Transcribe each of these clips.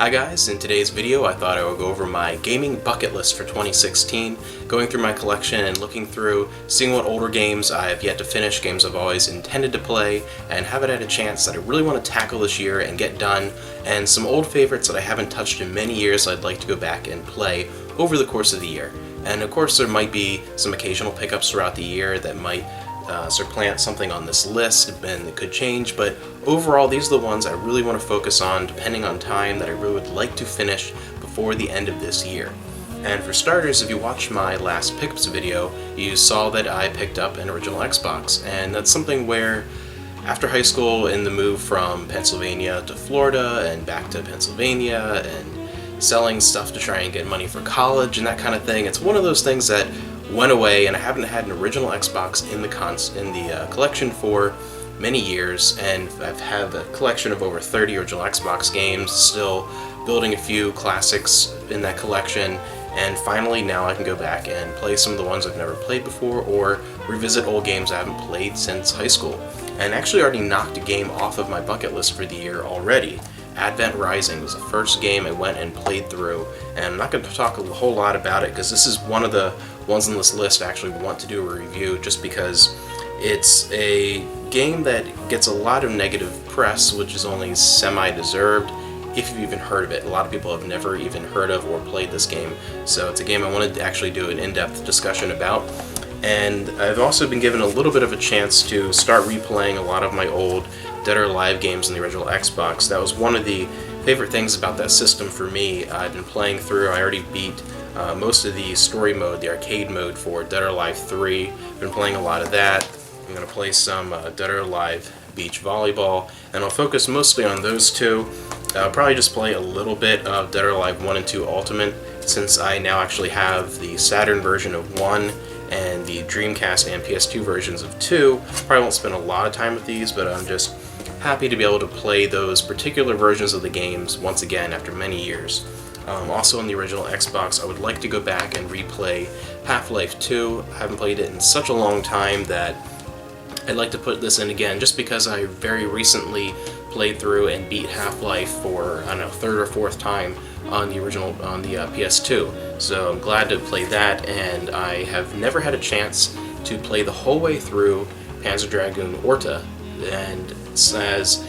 Hi guys, in today's video I thought I would go over my gaming bucket list for 2016, going through my collection and looking through, seeing what older games I have yet to finish, games I've always intended to play, and haven't had a chance that I really want to tackle this year and get done, and some old favorites that I haven't touched in many years I'd like to go back and play over the course of the year. And of course there might be some occasional pickups throughout the year that might supplant something on this list, and it could change, but overall these are the ones I really want to focus on depending on time that I really would like to finish before the end of this year. And for starters, if you watched my last pickups video, you saw that I picked up an original Xbox, and that's something where after high school and the move from Pennsylvania to Florida and back to Pennsylvania and selling stuff to try and get money for college and that kind of thing, it's one of those things that went away, and I haven't had an original Xbox in the collection for many years, and I've had a collection of over 30 original Xbox games, still building a few classics in that collection, and finally now I can go back and play some of the ones I've never played before or revisit old games I haven't played since high school. And actually already knocked a game off of my bucket list for the year already. Advent Rising was the first game I went and played through, and I'm not going to talk a whole lot about it because this is one of the ones on this list I actually want to do a review, just because it's a game that gets a lot of negative press, which is only semi-deserved, if you've even heard of it. A lot of people have never even heard of or played this game, so it's a game I wanted to actually do an in-depth discussion about. And I've also been given a little bit of a chance to start replaying a lot of my old Dead or Alive games on the original Xbox. That was one of the favorite things about that system for me. I've been playing through, I already beat most of the story mode, the arcade mode for Dead or Alive 3. I've been playing a lot of that. I'm going to play some Dead or Alive Beach Volleyball, and I'll focus mostly on those two. I'll probably just play a little bit of Dead or Alive 1 and 2 Ultimate, since I now actually have the Saturn version of 1 and the Dreamcast and PS2 versions of 2. Probably won't spend a lot of time with these, but I'm just happy to be able to play those particular versions of the games once again after many years. Also on the original Xbox, I would like to go back and replay Half-Life 2. I haven't played it in such a long time that I'd like to put this in again, just because I very recently played through and beat Half-Life for, I don't know, third or fourth time on the original, on the PS2. So I'm glad to play that, and I have never had a chance to play the whole way through Panzer Dragoon Orta, and as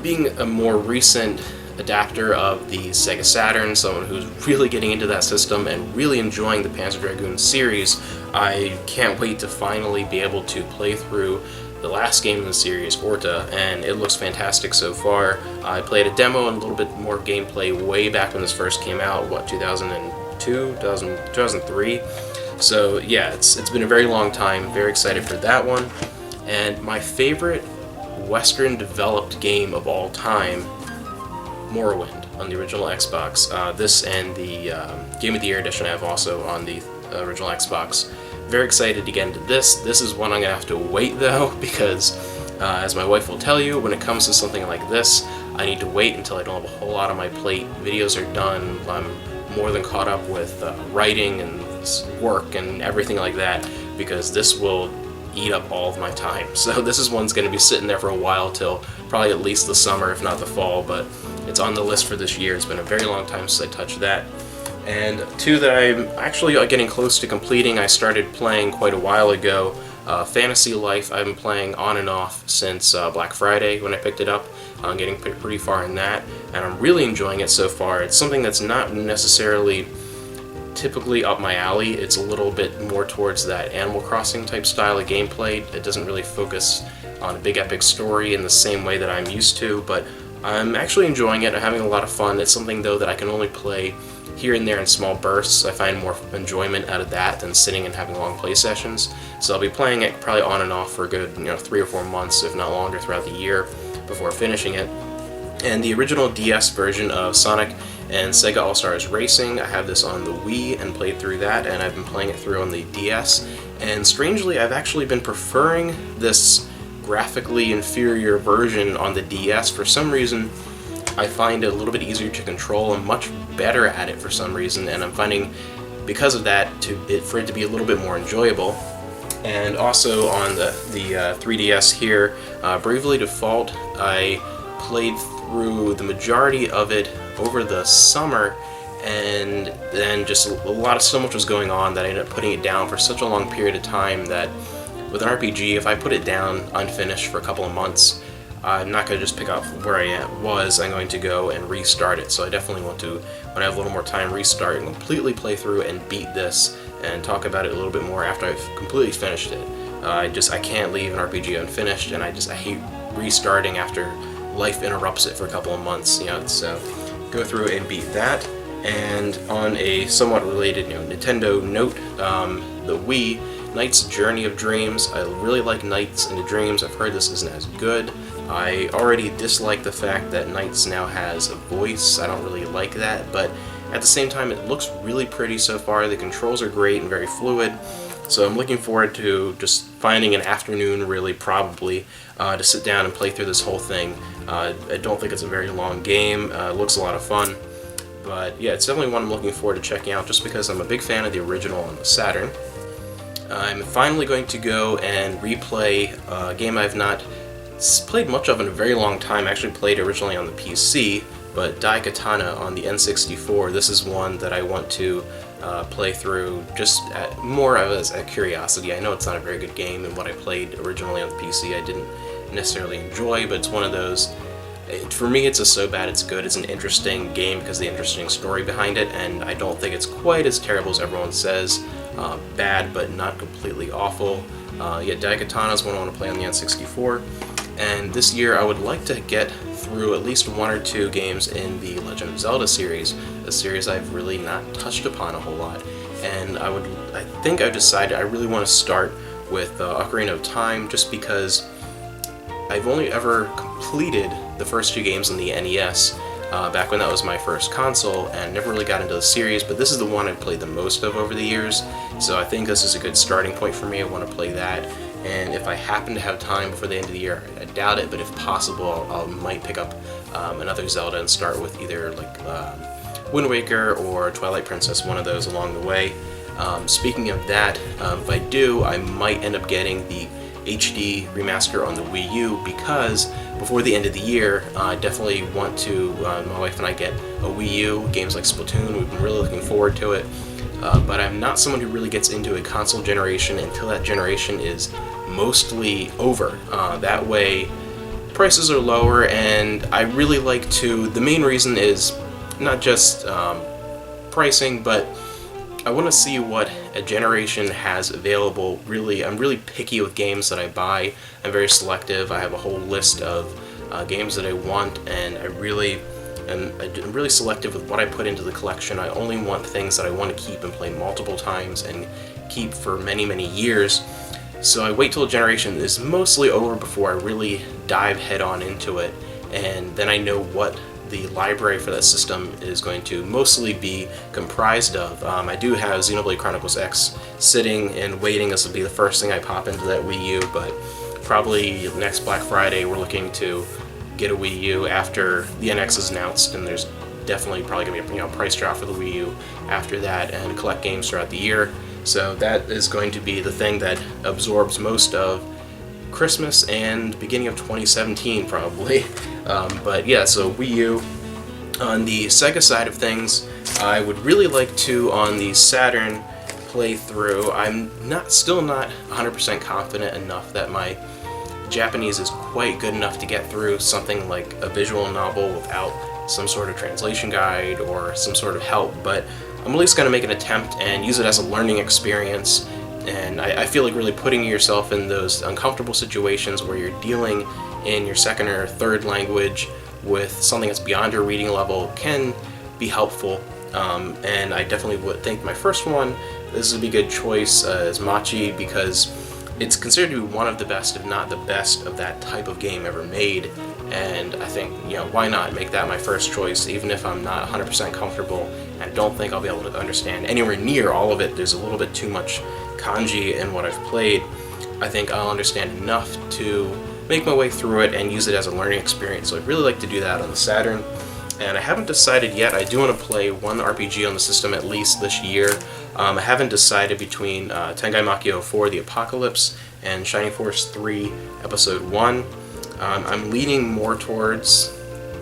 being a more recent adapter of the Sega Saturn, someone who's really getting into that system and really enjoying the Panzer Dragoon series, I can't wait to finally be able to play through the last game in the series, Orta, and it looks fantastic so far. I played a demo and a little bit more gameplay way back when this first came out, 2002, 2003? So yeah, it's been a very long time, very excited for that one. And my favorite Western developed game of all time, Morrowind on the original Xbox. This and the Game of the Year edition I have also on the original Xbox. Very excited to get into this. This is one I'm going to have to wait though, because as my wife will tell you, when it comes to something like this, I need to wait until I don't have a whole lot on my plate. Videos are done, I'm more than caught up with writing and work and everything like that, because this will eat up all of my time. So this is one's going to be sitting there for a while, till probably at least the summer, if not the fall, but it's on the list for this year. It's been a very long time since I touched that. And two that I'm actually getting close to completing, I started playing quite a while ago, Fantasy Life. I've been playing on and off since Black Friday when I picked it up. I'm getting pretty far in that, and I'm really enjoying it so far. It's something that's not necessarily typically up my alley. It's a little bit more towards that Animal Crossing type style of gameplay. It doesn't really focus on a big epic story in the same way that I'm used to, but I'm actually enjoying it. I'm having a lot of fun. It's something though that I can only play here and there in small bursts. I find more enjoyment out of that than sitting and having long play sessions. So I'll be playing it probably on and off for a good 3 or 4 months, if not longer, throughout the year before finishing it. And the original DS version of Sonic and Sega All-Stars Racing, I have this on the Wii and played through that, and I've been playing it through on the DS. And strangely, I've actually been preferring this graphically inferior version on the DS. For some reason, I find it a little bit easier to control. I'm much better at it for some reason, and I'm finding, because of that, for it to be a little bit more enjoyable. And also on the 3DS here, Bravely Default, I played through the majority of it over the summer, and then just so much was going on that I ended up putting it down for such a long period of time that with an RPG, if I put it down unfinished for a couple of months, I'm not going to just pick up where I was. I'm going to go and restart it. So I definitely want to, when I have a little more time, restart and completely play through and beat this and talk about it a little bit more after I've completely finished it. I can't leave an RPG unfinished, and I hate restarting after life interrupts it for a couple of months. So go through and beat that. And on a somewhat related Nintendo note, the Wii, Knight's Journey of Dreams. I really like Nights into Dreams. I've heard this isn't as good. I already dislike the fact that Nights now has a voice. I don't really like that, but at the same time it looks really pretty so far. The controls are great and very fluid, so I'm looking forward to just finding an afternoon, really, probably, to sit down and play through this whole thing. I don't think it's a very long game. It looks a lot of fun, but yeah, it's definitely one I'm looking forward to checking out just because I'm a big fan of the original on the Saturn. I'm finally going to go and replay a game I've not played much of in a very long time. I actually played originally on the PC, but Daikatana on the N64. This is one that I want to play through just more as a curiosity. I know it's not a very good game, and what I played originally on the PC I didn't necessarily enjoy, but it's one of those, for me it's a so bad it's good. It's an interesting game because of the interesting story behind it, and I don't think it's quite as terrible as everyone says. Bad, but not completely awful. Yeah, Daikatana is one I want to play on the N64. And this year I would like to get through at least one or two games in the Legend of Zelda series, a series I've really not touched upon a whole lot. And I think I've decided I really want to start with Ocarina of Time, just because I've only ever completed the first two games on the NES, back when that was my first console, and never really got into the series, but this is the one I've played the most of over the years, so I think this is a good starting point for me. I want to play that. And if I happen to have time before the end of the year, I doubt it, but if possible, I might pick up another Zelda and start with either Wind Waker or Twilight Princess, one of those along the way. Speaking of that, if I do, I might end up getting the HD remaster on the Wii U, because before the end of the year, I definitely want to, my wife and I, get a Wii U. Games like Splatoon, we've been really looking forward to it. But I'm not someone who really gets into a console generation until that generation is mostly over. That way, prices are lower, and I really like to, the main reason is not just pricing, but I want to see what a generation has available. Really, I'm really picky with games that I buy. I'm very selective. I have a whole list of games that I want, and I'm really selective with what I put into the collection. I only want things that I want to keep and play multiple times and keep for many, many years. So I wait till a generation is mostly over before I really dive head on into it, and then I know what the library for that system is going to mostly be comprised of. I do have Xenoblade Chronicles X sitting and waiting. This will be the first thing I pop into that Wii U, but probably next Black Friday we're looking to get a Wii U after the NX is announced, and there's definitely probably going to be a price drop for the Wii U after that, and collect games throughout the year. So that is going to be the thing that absorbs most of Christmas and beginning of 2017 probably. But yeah, so Wii U. On the Sega side of things, I would really like to, on the Saturn, play through. I'm still not 100% confident enough that my Japanese is quite good enough to get through something like a visual novel without some sort of translation guide or some sort of help, but I'm at least going to make an attempt and use it as a learning experience. And I feel like really putting yourself in those uncomfortable situations where you're dealing in your second or third language with something that's beyond your reading level can be helpful. And I definitely would think my first one, this would be a good choice, is Machi, because it's considered to be one of the best, if not the best, of that type of game ever made. And I think, why not make that my first choice, even if I'm not 100% comfortable and I don't think I'll be able to understand anywhere near all of it. There's a little bit too much kanji in what I've played. I think I'll understand enough to make my way through it and use it as a learning experience. So I'd really like to do that on the Saturn. And I haven't decided yet. I do want to play one RPG on the system at least this year. I haven't decided between Tengai Machio 4 The Apocalypse and Shining Force 3 Episode 1. I'm leaning more towards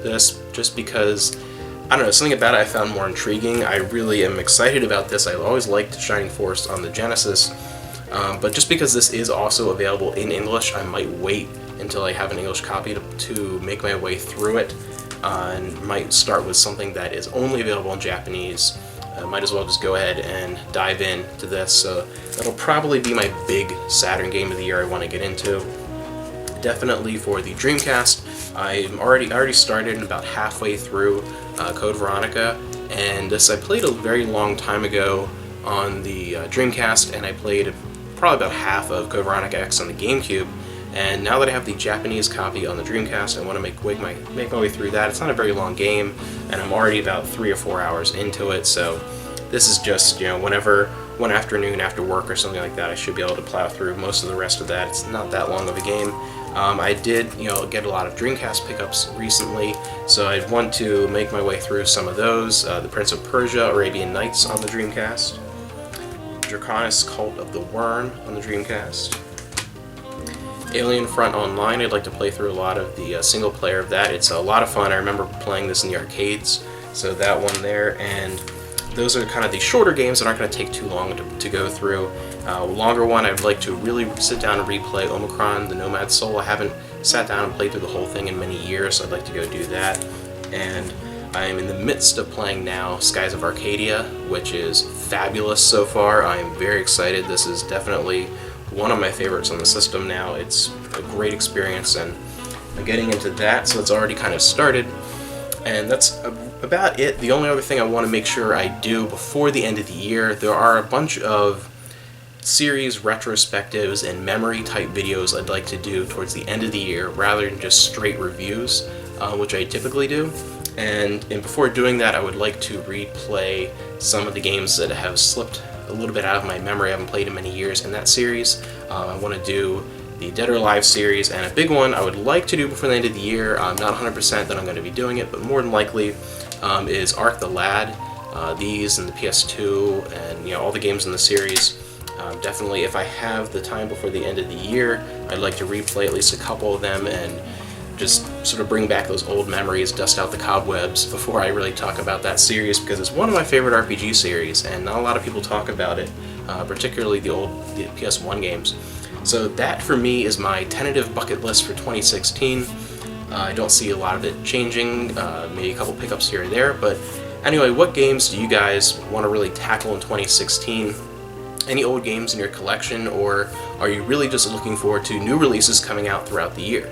this just because, I don't know, something about it I found more intriguing. I really am excited about this. I always liked Shining Force on the Genesis, but just because this is also available in English, I might wait until I have an English copy to make my way through it, and might start with something that is only available in Japanese. Might as well just go ahead and dive into this. So that'll probably be my big Saturn game of the year I want to get into. Definitely for the Dreamcast, I already started and about halfway through Code Veronica, and this I played a very long time ago on the Dreamcast, and I played probably about half of Code Veronica X on the GameCube. And now that I have the Japanese copy on the Dreamcast, I want to make my way through that. It's not a very long game, and I'm already about 3 or 4 hours into it, so this is just, whenever, one afternoon after work or something like that, I should be able to plow through most of the rest of that. It's not that long of a game. I did, get a lot of Dreamcast pickups recently, so I want to make my way through some of those. The Prince of Persia, Arabian Nights on the Dreamcast. Draconis Cult of the Worm on the Dreamcast. Alien Front Online, I'd like to play through a lot of the single player of that. It's a lot of fun. I remember playing this in the arcades, so that one there. And those are kind of the shorter games that aren't going to take too long to go through. A longer one, I'd like to really sit down and replay Omicron, the Nomad Soul. I haven't sat down and played through the whole thing in many years, so I'd like to go do that. And I'm in the midst of playing now Skies of Arcadia, which is fabulous so far. I am very excited. This is definitely one of my favorites on the system now. It's a great experience, and I'm getting into that, so it's already kind of started. And that's about it. The only other thing I want to make sure I do before the end of the year, there are a bunch of series retrospectives and memory type videos I'd like to do towards the end of the year rather than just straight reviews, which I typically do. And before doing that, I would like to replay some of the games that have slipped a little bit out of my memory. I haven't played in many years in that series. I want to do the Dead or Alive series, and a big one I would like to do before the end of the year. I'm not 100% that I'm going to be doing it, but more than likely is Ark the Lad. These and the PS2 and all the games in the series. Definitely, if I have the time before the end of the year, I'd like to replay at least a couple of them and just sort of bring back those old memories, dust out the cobwebs before I really talk about that series, because it's one of my favorite RPG series, and not a lot of people talk about it, particularly the PS1 games. So that, for me, is my tentative bucket list for 2016. I don't see a lot of it changing, maybe a couple pickups here or there, but anyway, what games do you guys want to really tackle in 2016? Any old games in your collection, or are you really just looking forward to new releases coming out throughout the year?